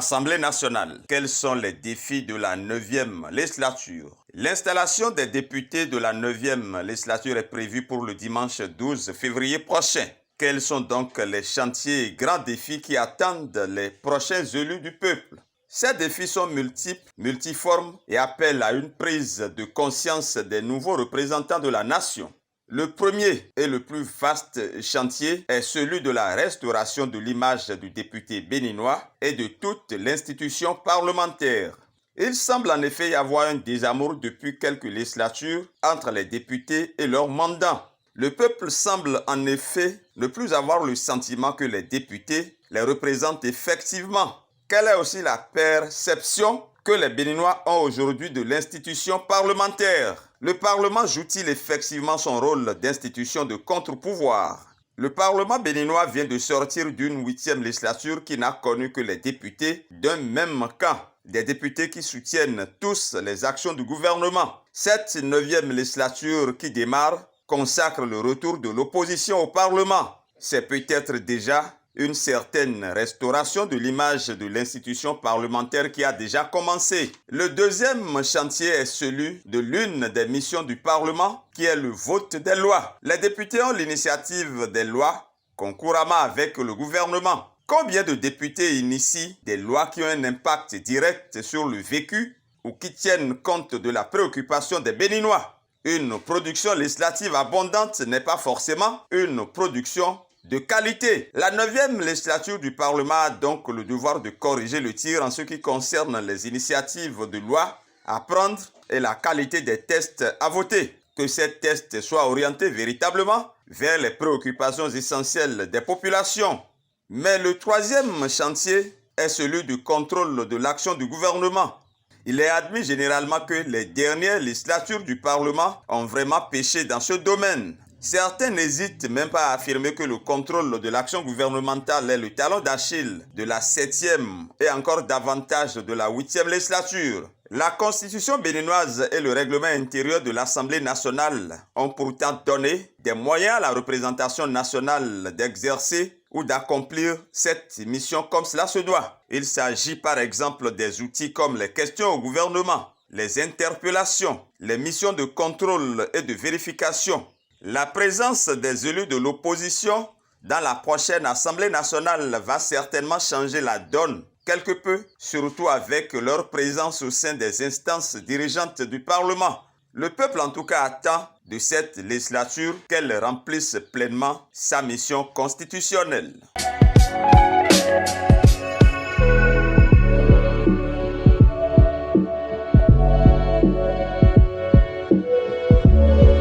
Assemblée nationale, quels sont les défis de la 9e législature? L'installation des députés de la 9e législature est prévue pour le dimanche 12 février prochain. Quels sont donc les chantiers et grands défis qui attendent les prochains élus du peuple? Ces défis sont multiples, multiformes et appellent à une prise de conscience des nouveaux représentants de la nation. Le premier et le plus vaste chantier est celui de la restauration de l'image du député béninois et de toute l'institution parlementaire. Il semble en effet y avoir un désamour depuis quelques législatures entre les députés et leurs mandants. Le peuple semble en effet ne plus avoir le sentiment que les députés les représentent effectivement. Quelle est aussi la perception que les Béninois ont aujourd'hui de l'institution parlementaire? Le Parlement joue-t-il effectivement son rôle d'institution de contre-pouvoir? Le Parlement béninois vient de sortir d'une 8e législature qui n'a connu que les députés d'un même camp. Des députés qui soutiennent tous les actions du gouvernement. Cette 9e législature qui démarre consacre le retour de l'opposition au Parlement. C'est peut-être déjà une certaine restauration de l'image de l'institution parlementaire qui a déjà commencé. Le deuxième chantier est celui de l'une des missions du Parlement, qui est le vote des lois. Les députés ont l'initiative des lois concouramment avec le gouvernement. Combien de députés initient des lois qui ont un impact direct sur le vécu ou qui tiennent compte de la préoccupation des Béninois? Une production législative abondante n'est pas forcément une production de qualité. La 9e législature du Parlement a donc le devoir de corriger le tir en ce qui concerne les initiatives de loi à prendre et la qualité des tests à voter. Que ces tests soient orientés véritablement vers les préoccupations essentielles des populations. Mais le troisième chantier est celui du contrôle de l'action du gouvernement. Il est admis généralement que les dernières législatures du Parlement ont vraiment péché dans ce domaine. Certains n'hésitent même pas à affirmer que le contrôle de l'action gouvernementale est le talon d'Achille de la 7e et encore davantage de la 8e législature. La Constitution béninoise et le règlement intérieur de l'Assemblée nationale ont pourtant donné des moyens à la représentation nationale d'exercer ou d'accomplir cette mission comme cela se doit. Il s'agit par exemple des outils comme les questions au gouvernement, les interpellations, les missions de contrôle et de vérification. La présence des élus de l'opposition dans la prochaine Assemblée nationale va certainement changer la donne quelque peu, surtout avec leur présence au sein des instances dirigeantes du Parlement. Le peuple en tout cas attend de cette législature qu'elle remplisse pleinement sa mission constitutionnelle.